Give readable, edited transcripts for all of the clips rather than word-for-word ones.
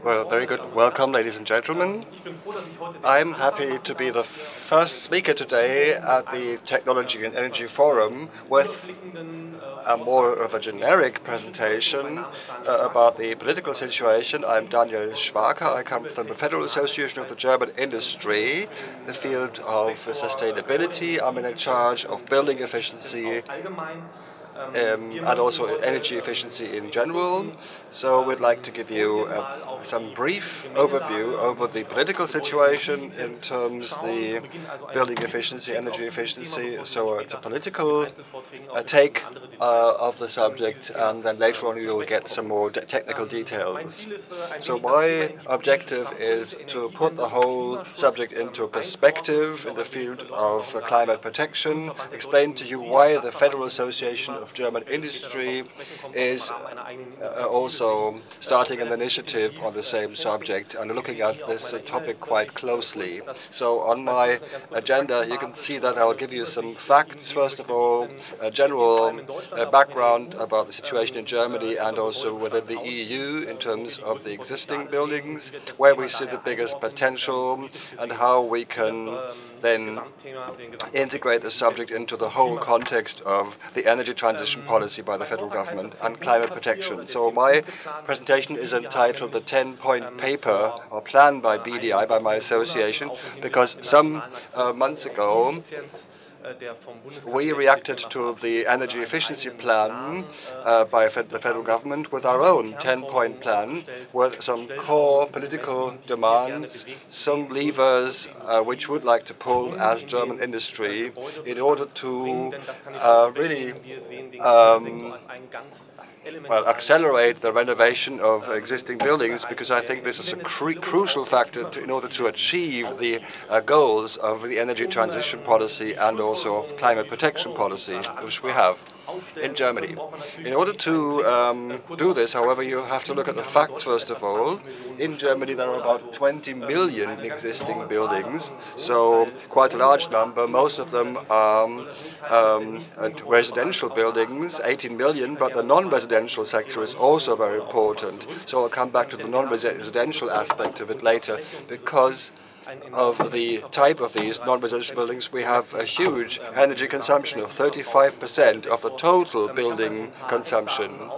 Well, very good. Welcome, ladies and gentlemen. I'm happy to be the first speaker today at the Technology and Energy Forum with more of a generic presentation about the political situation. I'm Daniel Schwake. I come from the Federal Association of the German Industry, the field of sustainability. I'm in charge of building efficiency and also energy efficiency in general. So we'd like to give you some brief overview over the political situation in terms of the building efficiency, energy efficiency. So it's a political take of the subject, and then later on you'll get some more technical details. So my objective is to put the whole subject into perspective in the field of climate protection, explain to you why the Federal Association of German Industry is also starting an initiative on the same subject and looking at this topic quite closely. So on my agenda you can see that I'll give you some facts, first of all, a general background about the situation in Germany and also within the EU in terms of the existing buildings, where we see the biggest potential and how we can then integrate the subject into the whole context of the energy transition policy by the federal government and climate protection. So my presentation is entitled the 10-point paper or plan by BDI, by my association, because some months ago we reacted to the energy efficiency plan by the federal government with our own 10-point plan with some core political demands, some levers which would like to pull as German industry in order to really accelerate the renovation of existing buildings, because I think this is a crucial factor in order to achieve the goals of the energy transition policy and also of climate protection policy, which we have in Germany. In order to do this, however, you have to look at the facts first of all. In Germany there are about 20 million existing buildings, so quite a large number. Most of them are residential buildings, 18 million, but the non-residential sector is also very important. So I'll come back to the non-residential aspect of it later. Because of the type of these non-residential buildings, we have a huge energy consumption of 35% of the total building consumption.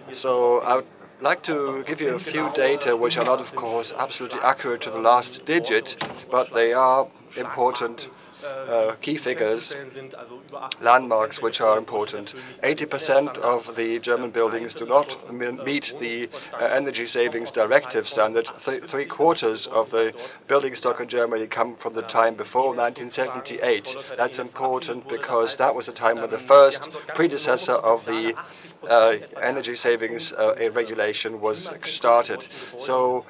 So I would like to give you a few data which are not, of course, absolutely accurate to the last digit, but they are important key figures, landmarks which are important. 80% of the German buildings do not meet the energy savings directive standard. Three-quarters of the building stock in Germany come from the time before 1978. That's important because that was the time when the first predecessor of the energy savings regulation was started. So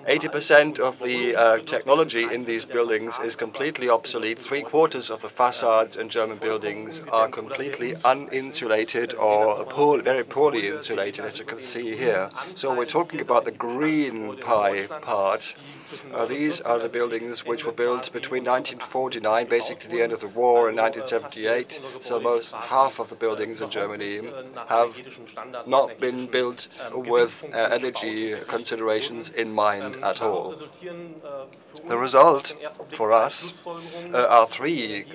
80% of the technology in these buildings is completely obsolete. Three-quarters of the facades in German buildings are completely uninsulated or very poorly insulated, as you can see here. So we're talking about the green pie part. These are the buildings which were built between 1949, basically the end of the war, and 1978. So half of the buildings in Germany have not been built with energy considerations in mind at all. The result for us are three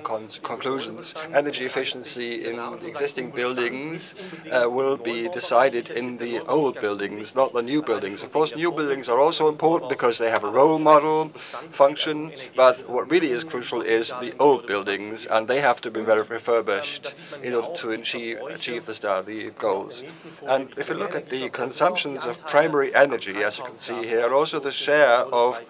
conclusions. Energy efficiency in the existing buildings will be decided in the old buildings, not the new buildings. Of course, new buildings are also important because they have a role model function, but what really is crucial is the old buildings, and they have to be very refurbished in order to achieve the goals. And if you look at the consumptions of primary energy, as you can see here, and also the share of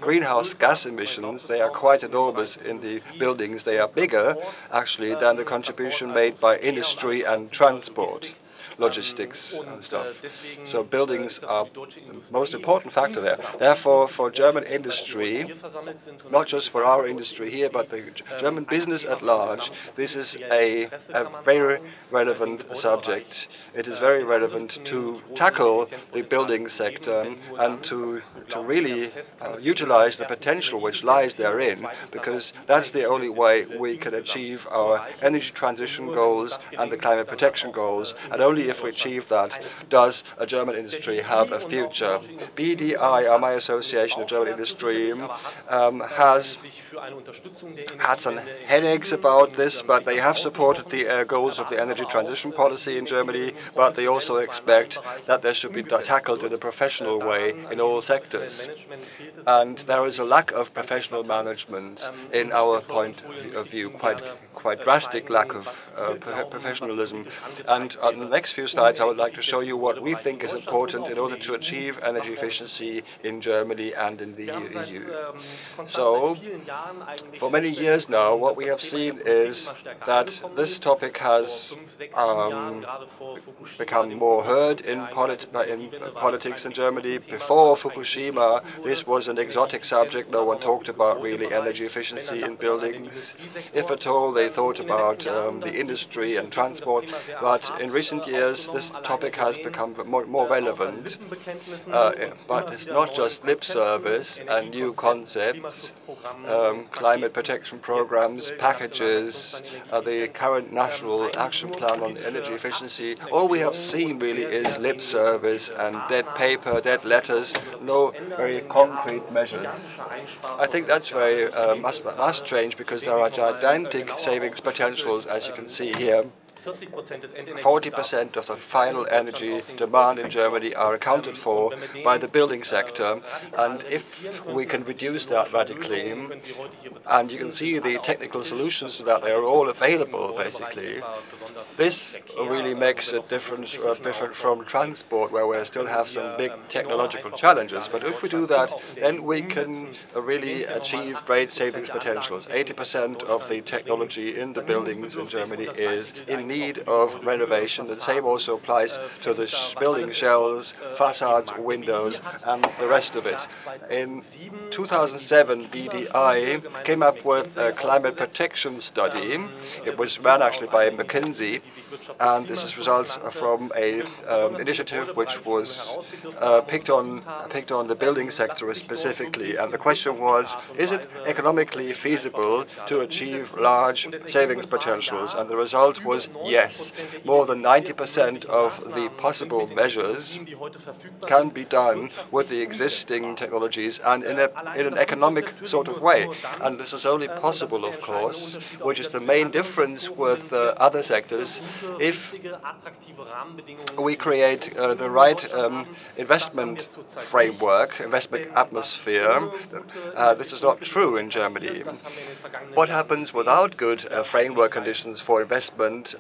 greenhouse gas emissions, they are quite enormous in the buildings. They are bigger, actually, than the contribution made by industry and transport, logistics and stuff. So buildings are the most important factor there. Therefore, for German industry, not just for our industry here, but the German business at large, this is a very relevant subject. It is very relevant to tackle the building sector and to really utilize the potential which lies therein, because that's the only way we can achieve our energy transition goals and the climate protection goals. And only only if we achieve that does a German industry have a future. BDI, my association of German industry, has had some headaches about this, but they have supported the goals of the energy transition policy in Germany, but they also expect that they should be tackled in a professional way in all sectors. And there is a lack of professional management in our point of view, quite drastic lack of professionalism. And on the next few slides, I would like to show you what we think is important in order to achieve energy efficiency in Germany and in the EU. So, for many years now, what we have seen is that this topic has become more heard in politics in Germany. Before Fukushima, this was an exotic subject. No one talked about really energy efficiency in buildings. If at all, they thought about the industry and transport. But in recent years, this topic has become more relevant. But it's not just lip service and new concepts, climate protection programs, packages, the current national action plan on energy efficiency. All we have seen really is lip service and dead paper, dead letters, no very concrete measures. I think that's very must change, because there are gigantic savings potentials, as you can see here. 40% of the final energy demand in Germany are accounted for by the building sector, and if we can reduce that radically, and you can see the technical solutions to that, they are all available basically. This really makes a difference different from transport, where we still have some big technological challenges. But if we do that, then we can really achieve great savings potentials. 80% of the technology in the buildings in Germany is in need of renovation. The same also applies to the building shells, facades, windows, and the rest of it. In 2007, BDI came up with a climate protection study. It was run actually by McKinsey, and this is results from an initiative which was picked on the building sector specifically. And the question was, is it economically feasible to achieve large savings potentials? And the result was yes. More than 90% of the possible measures can be done with the existing technologies and in an economic sort of way. And this is only possible, of course, which is the main difference with other sectors, if we create the right investment framework, investment atmosphere. This is not true in Germany. What happens without good framework conditions for investment,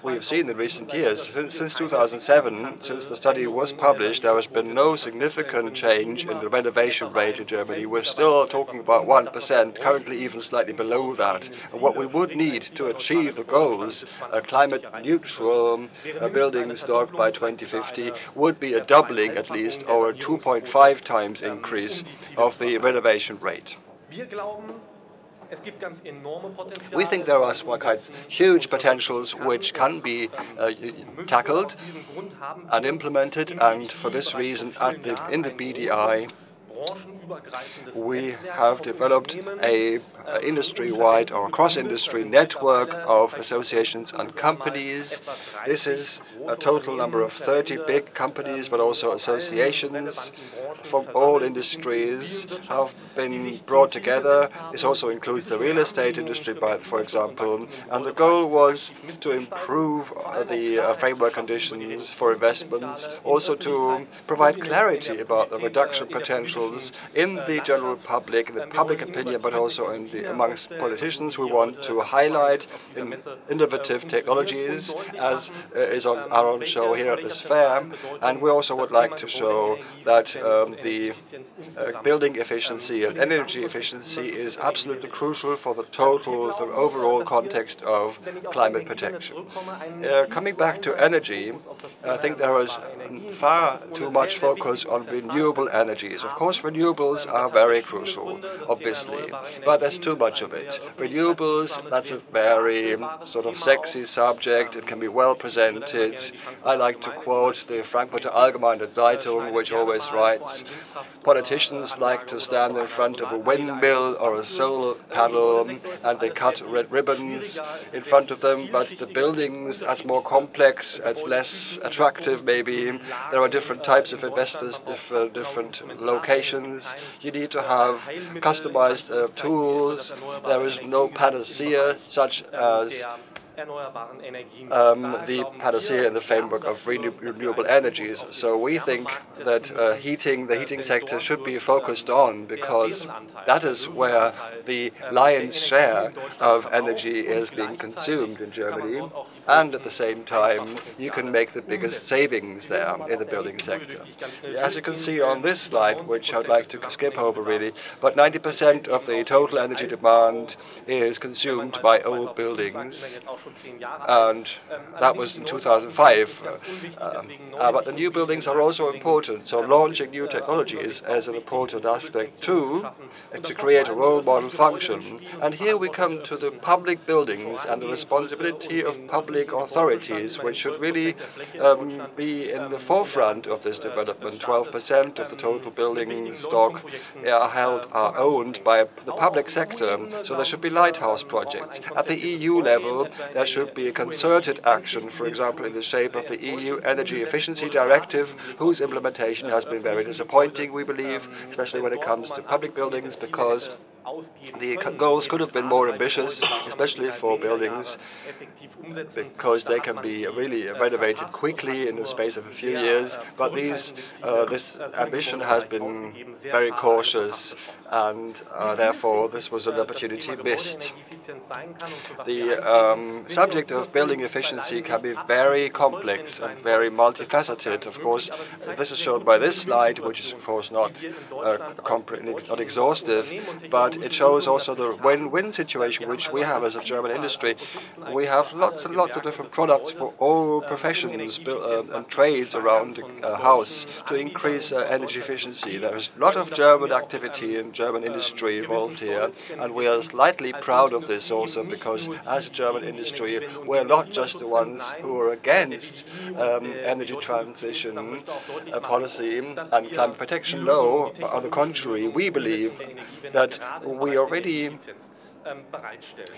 we've seen in recent years. Since 2007, since the study was published, there has been no significant change in the renovation rate in Germany. We're still talking about 1%, currently even slightly below that. And what we would need to achieve the goals, a climate neutral building stock by 2050, would be a doubling at least, or a 2.5 times increase of the renovation rate. We think there are quite huge potentials which can be tackled and implemented, and for this reason in the BDI we have developed a industry-wide or cross-industry network of associations and companies. This is a total number of 30 big companies, but also associations from all industries have been brought together. This also includes the real estate industry, for example, and the goal was to improve the framework conditions for investments, also to provide clarity about the reduction potentials in the general public, in the public opinion, but also amongst politicians. We want to highlight innovative technologies, as is on our own show here at this fair, and we also would like to show that the building efficiency and energy efficiency is absolutely crucial for the overall context of climate protection. Coming back to energy, I think there is far too much focus on renewable energies. Of course, renewables are very crucial, obviously, but there's too much of it. Renewables, that's a very sort of sexy subject. It can be well presented. I like to quote the Frankfurter Allgemeine Zeitung, which always writes buildings. Politicians like to stand in front of a windmill or a solar panel and they cut red ribbons in front of them, but the buildings, that's more complex, it's less attractive maybe. There are different types of investors, different locations. You need to have customized tools. There is no panacea such as the panacea in the framework of renewable energies. So we think that the heating sector should be focused on, because that is where the lion's share of energy is being consumed in Germany, and at the same time you can make the biggest savings there in the building sector. As you can see on this slide, which I'd like to skip over really, but 90% of the total energy demand is consumed by old buildings, and that was in 2005. But the new buildings are also important, so launching new technologies is an important aspect too, to create a role model function. And here we come to the public buildings and the responsibility of public authorities, which should really be in the forefront of this development. 12% of the total building stock are owned by the public sector, so there should be lighthouse projects. At the EU level, there should be a concerted action, for example, in the shape of the EU Energy Efficiency Directive, whose implementation has been very disappointing, we believe, especially when it comes to public buildings, because the goals could have been more ambitious, especially for buildings, because they can be really renovated quickly in the space of a few years. But this ambition has been very cautious, and therefore this was an opportunity missed. The subject of building efficiency can be very complex and very multifaceted. Of course, this is shown by this slide, which is of course not exhaustive, but it shows also the win-win situation which we have as a German industry. We have lots and lots of different products for all professions and trades around the house to increase energy efficiency. There is a lot of German activity and German industry involved here, and we are slightly proud of this also, because as a German industry, we're not just the ones who are against energy transition policy and climate protection. No, on the contrary, we believe that we already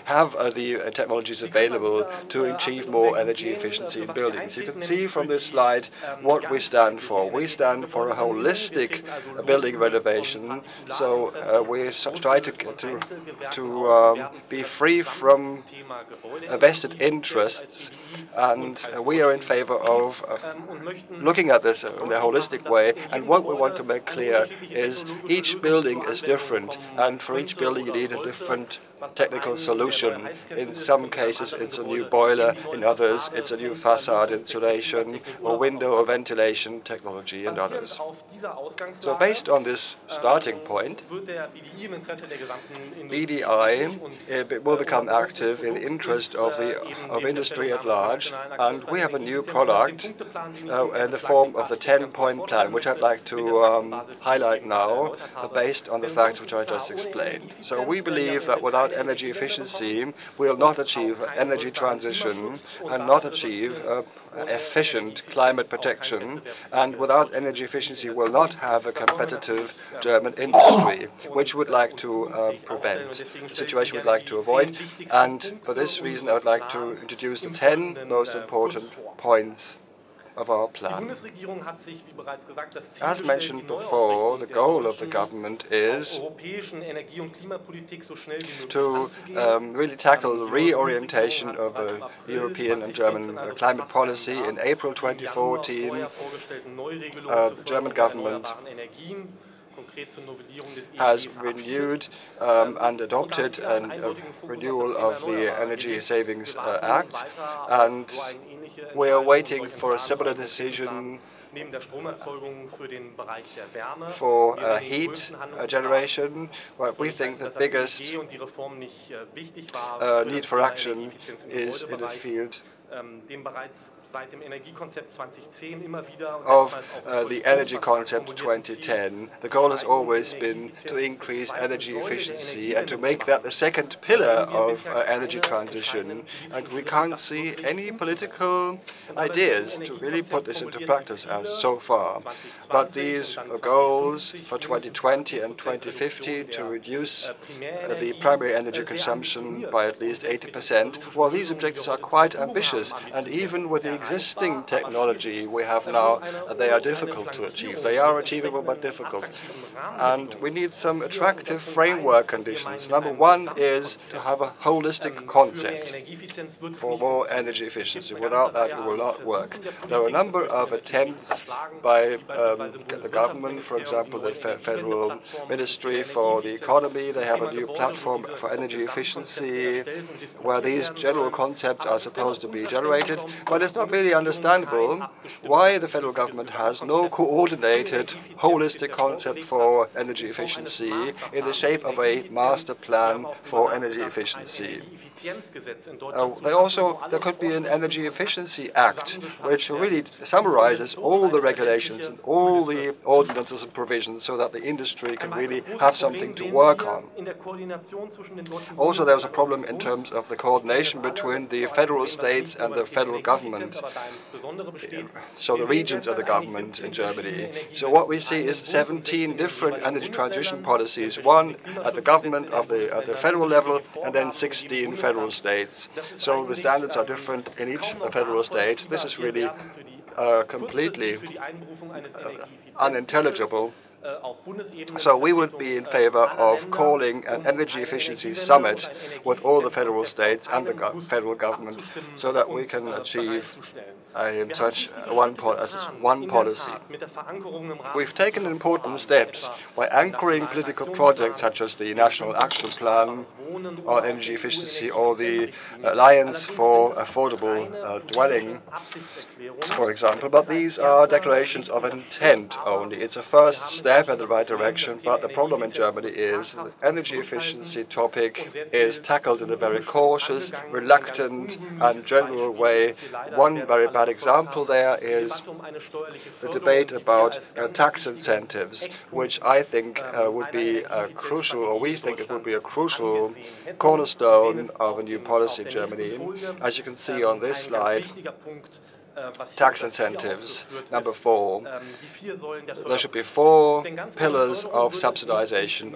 have the technologies available to achieve more energy efficiency in buildings. You can see from this slide what we stand for. We stand for a holistic building renovation, so we try to be free from vested interests, and we are in favor of looking at this in a holistic way. And what we want to make clear is each building is different, and for each building you need a different technical solution. In some cases it's a new boiler, in others it's a new facade insulation or window or ventilation technology, and others. So based on this starting point, BDI will become active in the interest of industry at large, and we have a new product in the form of the 10-point plan, which I'd like to highlight now, based on the facts which I just explained. So we believe that without energy efficiency, we will not achieve energy transition and not achieve efficient climate protection, and without energy efficiency we will not have a competitive German industry, which we would like to prevent, a situation we would like to avoid. And for this reason I would like to introduce the 10 most important points of our plan. As mentioned before, the goal of the government is to really tackle the reorientation of the European and German climate policy. In April 2014, the German government has renewed and adopted a renewal of the Energy Savings Act, and we are waiting for a similar decision for heat generation, where we think the biggest need for action is in the field the energy concept 2010. The goal has always been to increase energy efficiency and to make that the second pillar of energy transition. And we can't see any political ideas to really put this into practice as so far. But these goals for 2020 and 2050 to reduce the primary energy consumption by at least 80%, well, these objectives are quite ambitious, and even with the existing technology we have now, they are difficult to achieve. They are achievable but difficult. And we need some attractive framework conditions. Number one is to have a holistic concept for more energy efficiency. Without that, it will not work. There are a number of attempts by the government, for example, the Federal Ministry for the Economy. They have a new platform for energy efficiency where these general concepts are supposed to be generated, but it's not really understandable why the federal government has no coordinated, holistic concept for energy efficiency in the shape of a master plan for energy efficiency. There could be an Energy Efficiency Act, which really summarizes all the regulations and all the ordinances and provisions so that the industry can really have something to work on. Also, there's a problem in terms of the coordination between the federal states and the federal government, so the regions of the government in Germany. So what we see is 17 different energy transition policies, one at the government at the federal level, and then 16 federal states. So the standards are different in each federal state. This is really completely unintelligible. So we would be in favor of calling an energy efficiency summit with all the federal states and the federal government so that we can achieve such one policy. We've taken important steps by anchoring political projects such as the National Action Plan on Energy Efficiency or the Alliance for Affordable Dwelling, for example. But these are declarations of intent only. It's a first step in the right direction, but the problem in Germany is the energy efficiency topic is tackled in a very cautious, reluctant and general way. One very bad example there is the debate about tax incentives, which I think would be crucial, or we think it would be a crucial cornerstone of a new policy in Germany. As you can see on this slide, tax incentives. Number 4. There should be 4 pillars of subsidization,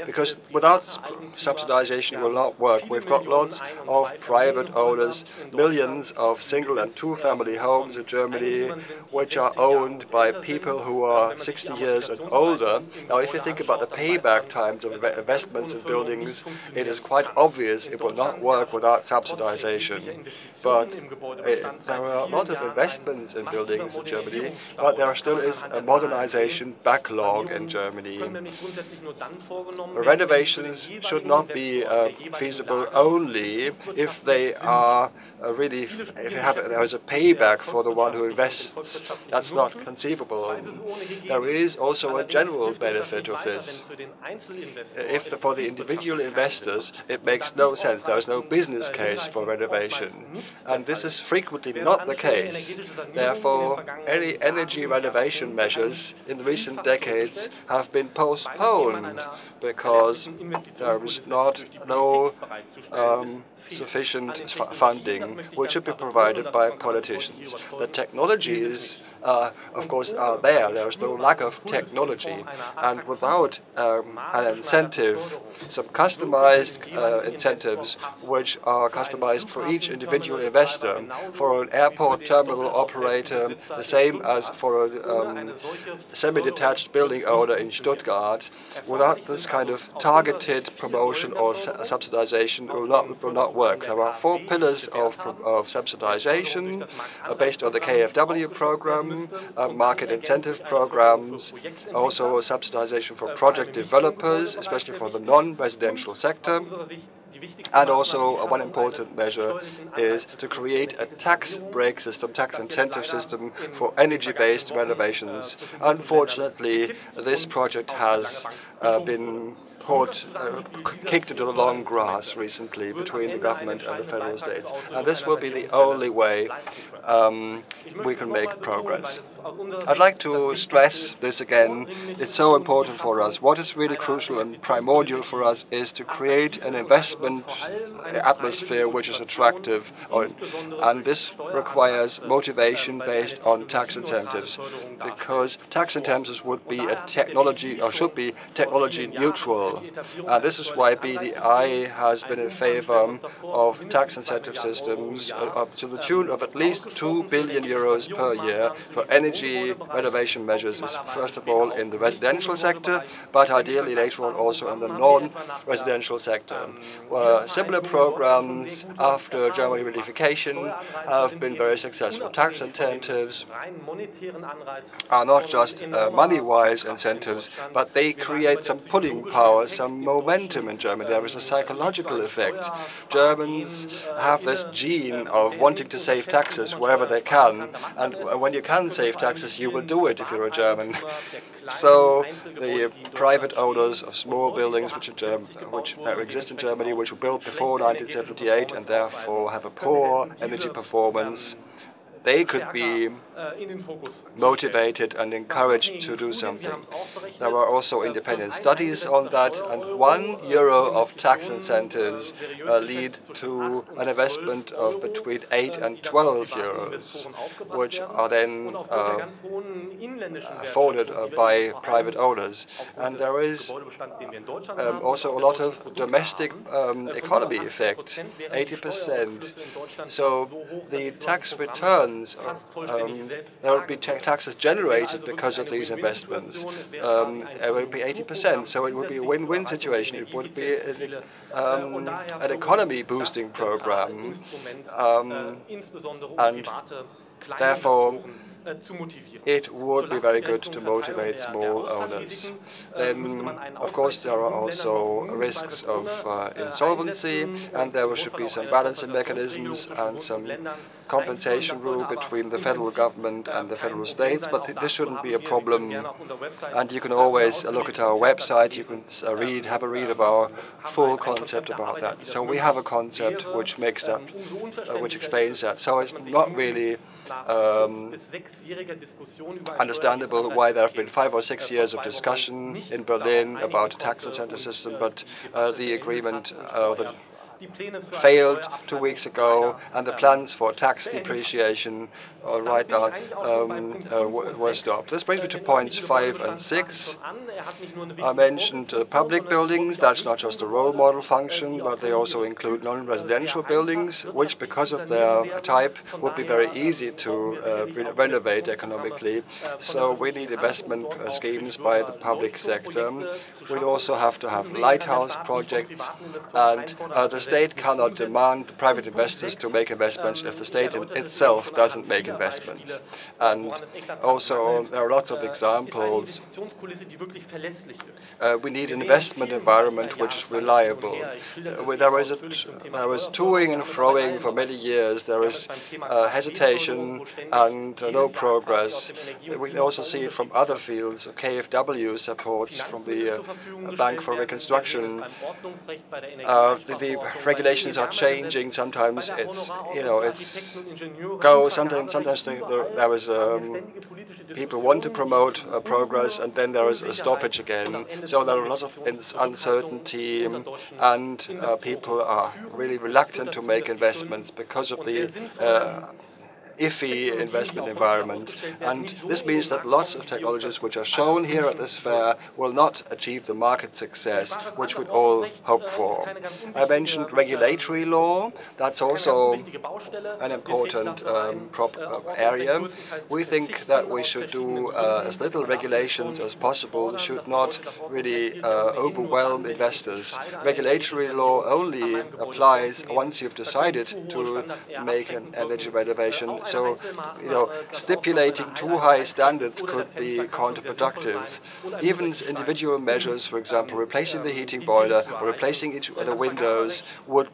because without subsidization it will not work. We've got lots of private owners, millions of single and two-family homes in Germany, which are owned by people who are 60 years and older. Now, if you think about the payback times of investments in buildings, it is quite obvious it will not work without subsidization. But there are a lot of investments in buildings in Germany, but there still is a modernization backlog in Germany. Renovations should not be feasible only if they are there is a payback for the one who invests. That's not conceivable. There is also a general benefit of this. For the individual investors, it makes no sense. There is no business case for renovation. And this is frequently not the case. Therefore, any energy renovation measures in recent decades have been postponed because there is no sufficient funding which should be provided by politicians. The technologies, of course, are there. There is no lack of technology. And without an incentive, some customized incentives which are customized for each individual investor, for an airport terminal operator, the same as for a semi-detached building owner in Stuttgart, without this kind of targeted promotion or subsidization, it will not work. There are 4 pillars of subsidization based on the KfW program, market incentive programs, also subsidization for project developers, especially for the non-residential sector. And also one important measure is to create a tax break system, tax incentive system for energy-based renovations. Unfortunately, this project has been kicked into the long grass recently between the government and the federal states. And this will be the only way we can make progress. I'd like to stress this again. It's so important for us. What is really crucial and primordial for us is to create an investment atmosphere which is attractive, and this requires motivation based on tax incentives, because tax incentives would be a technology, or should be technology neutral. And this is why BDI has been in favor of tax incentive systems to the tune of at least 2 billion euros per year for energy renovation measures, first of all in the residential sector, but ideally later on also in the non-residential sector. Similar programs after German reunification have been very successful. Tax incentives are not just money-wise incentives, but they create some pulling power, some momentum in Germany. There is a psychological effect. Germans have this gene of wanting to save taxes wherever they can, and when you can save taxes, you will do it if you're a German. So the private owners of small buildings which exist in Germany, which were built before 1978 and therefore have a poor energy performance, they could be motivated and encouraged to do something. There were also independent studies on that, and €1 of tax incentives lead to an investment of between 8 and 12 euros, which are then afforded by private owners. And there is also a lot of domestic economy effect, 80%. So the tax returns, there would be taxes generated because of these investments. It would be 80%, so it would be a win-win situation. It would be an economy-boosting program, and therefore it would be very good to motivate small owners. Then, of course, there are also risks of insolvency, and there should be some balancing mechanisms and some compensation rule between the federal government and the federal states, but this shouldn't be a problem. And you can always look at our website, you can have a read of our full concept about that. So we have a concept which makes that, which explains that. So it's not really understandable why there have been 5 or 6 years of discussion in Berlin about a tax incentive system, but the agreement failed 2 weeks ago, and the plans for tax depreciation right now were stopped. This brings me to points 5 and 6. I mentioned public buildings. That's not just a role model function, but they also include non-residential buildings, which, because of their type, would be very easy to renovate economically. So we need investment schemes by the public sector. We also have to have lighthouse projects, and the state cannot demand private investors to make investments if the state itself doesn't make investments. And also, there are lots of examples. We need an investment environment which is reliable. There was toing and froing for many years. There is hesitation and no progress. We also see it from other fields. KfW supports from the Bank for Reconstruction. The regulations are changing. Sometimes it's sometimes there is people want to promote progress, and then there is a stoppage again. So there are lots of uncertainty, and people are really reluctant to make investments because of the iffy investment environment. And this means that lots of technologies which are shown here at this fair will not achieve the market success which we'd all hope for. I mentioned regulatory law. That's also an important area. We think that we should do as little regulations as possible. We should not really overwhelm investors. Regulatory law only applies once you've decided to make an energy renovation. So, stipulating too high standards could be counterproductive. Even individual measures, for example, replacing the heating boiler or replacing each of the windows would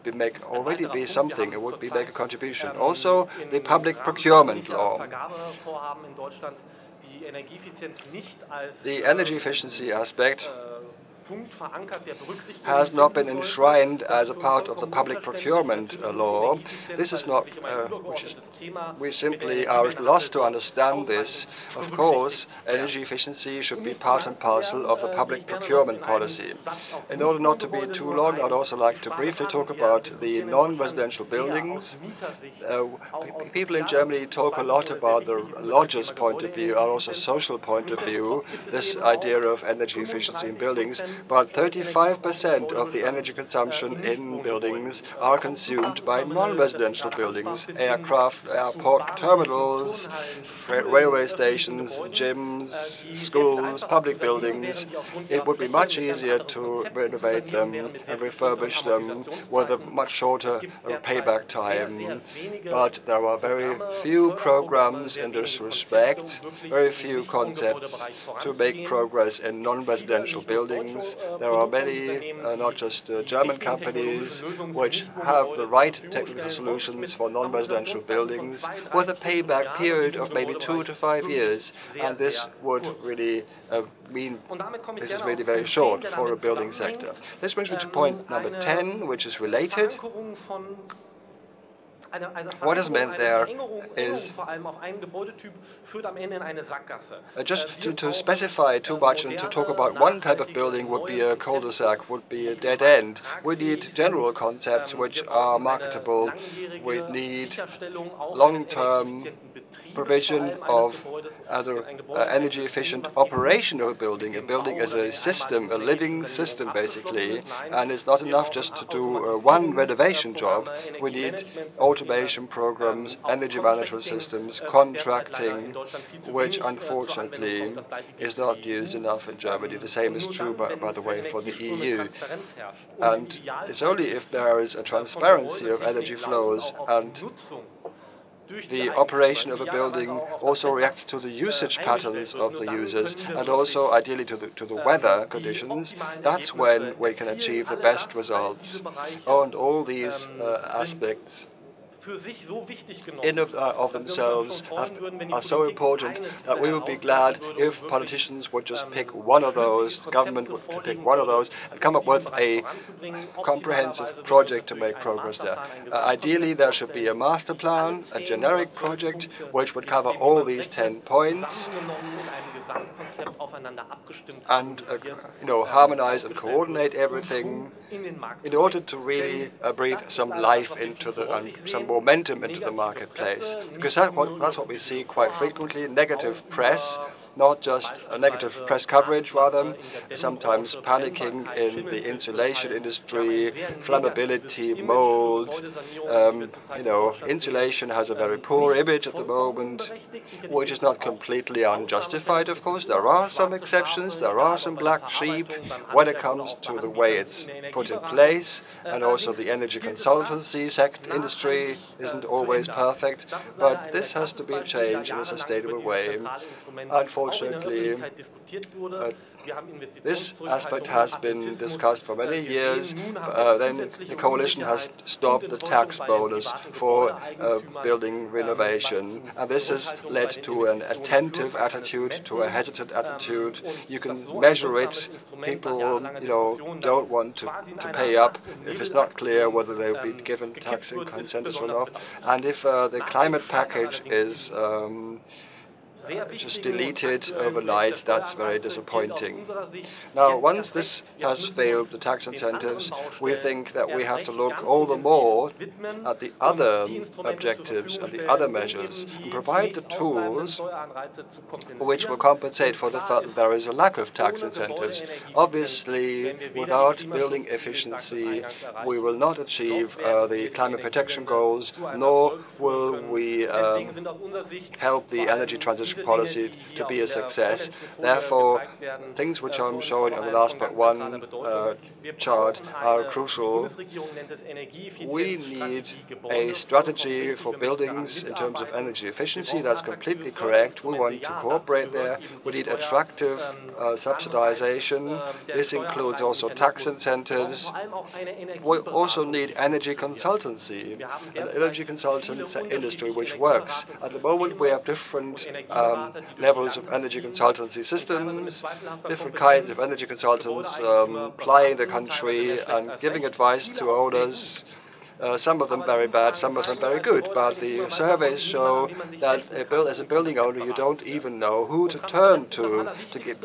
already be something. It would make a contribution. Also, the public procurement law. The energy efficiency aspect has not been enshrined as a part of the public procurement law. This is not, we simply are lost to understand this. Of course, energy efficiency should be part and parcel of the public procurement policy. In order not to be too long, I'd also like to briefly talk about the non-residential buildings. People in Germany talk a lot about the lodger's point of view, and also social point of view, this idea of energy efficiency in buildings, but 35% of the energy consumption in buildings are consumed by non-residential buildings, aircraft, airport terminals, railway stations, gyms, schools, public buildings. It would be much easier to renovate them and refurbish them with a much shorter payback time. But there are very few programs in this respect, very few concepts to make progress in non-residential buildings. There are many, not just German companies, which have the right technical solutions for non-residential buildings with a payback period of maybe 2 to 5 years. And this would really mean this is really very short for a building sector. This brings me to point number 10, which is related. What is meant there is just to specify too much and to talk about one type of building would be a cul-de-sac, would be a dead end. We need general concepts which are marketable. We need long-term provision of energy efficient operation of a building. A building is a system, a living system basically, and it's not enough just to do one renovation job. We need automation programs, energy management systems, contracting, which unfortunately is not used enough in Germany. The same is true, by the way, for the EU. And it's only if there is a transparency of energy flows and the operation of a building also reacts to the usage patterns of the users and also ideally to the weather conditions. That's when we can achieve the best results. And all these aspects in of themselves are so important that we would be glad if politicians would just pick one of those, the government would pick one of those and come up with a comprehensive project to make progress there. Ideally, there should be a master plan, a generic project, which would cover all these 10 points and harmonize and coordinate everything in order to really breathe some life into some momentum into the marketplace. Because that's what we see quite frequently, negative press, not just a negative press coverage, rather, sometimes panicking in the insulation industry, flammability, mold. Insulation has a very poor image at the moment, which is not completely unjustified, of course. There are some exceptions, there are some black sheep when it comes to the way it's put in place, and also the energy consultancy industry isn't always perfect, but this has to be changed in a sustainable way. Unfortunately, this aspect has been discussed for many years. Then the coalition has stopped the tax bonus for building renovation, and this has led to an attentive attitude, to a hesitant attitude. You can measure it. People, don't want to pay up if it's not clear whether they'll be given tax incentives or not. And if the climate package is just deleted overnight, that's very disappointing. Now, once this has failed, the tax incentives, we think that we have to look all the more at the other objectives and the other measures and provide the tools which will compensate for the fact that there is a lack of tax incentives. Obviously, without building efficiency, we will not achieve the climate protection goals, nor will we help the energy transition policy to be a success. Therefore, things which I'm showing on the last but one chart are crucial. We need a strategy for buildings in terms of energy efficiency. That's completely correct. We want to cooperate there. We need attractive subsidization. This includes also tax incentives. We also need energy consultancy, an energy consultant industry which works. At the moment, we have different levels of energy consultancy systems, different kinds of energy consultants plying the country and giving advice to owners. Some of them very bad, some of them very good, but the surveys show that as a building owner you don't even know who to turn to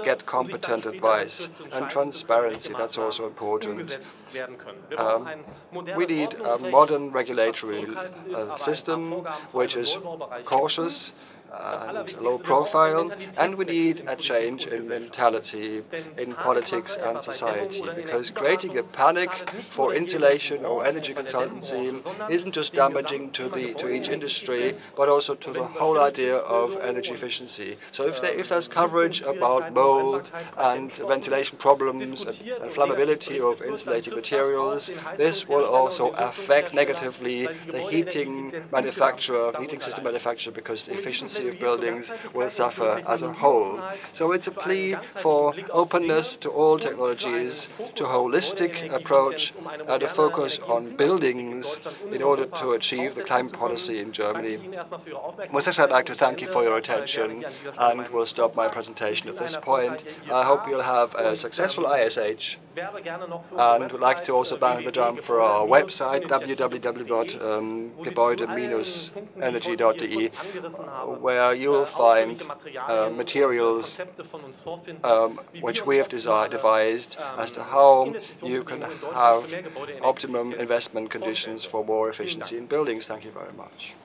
get competent advice. And transparency, that's also important. We need a modern regulatory system which is cautious and low profile, and we need a change in mentality in politics and society, because creating a panic for insulation or energy consultancy isn't just damaging to each industry, but also to the whole idea of energy efficiency. So if there's coverage about mold and ventilation problems and flammability of insulating materials, this will also affect negatively the heating system manufacturer, because the efficiency of buildings will suffer as a whole. So it's a plea for openness to all technologies, to a holistic approach, and a focus on buildings in order to achieve the climate policy in Germany. With this, I'd like to thank you for your attention, and will stop my presentation at this point. I hope you'll have a successful ISH, and would like to also bang the drum for our website, www.gebäude-energie.de, where you'll find materials which we have devised as to how you can have optimum investment conditions for more efficiency in buildings. Thank you very much.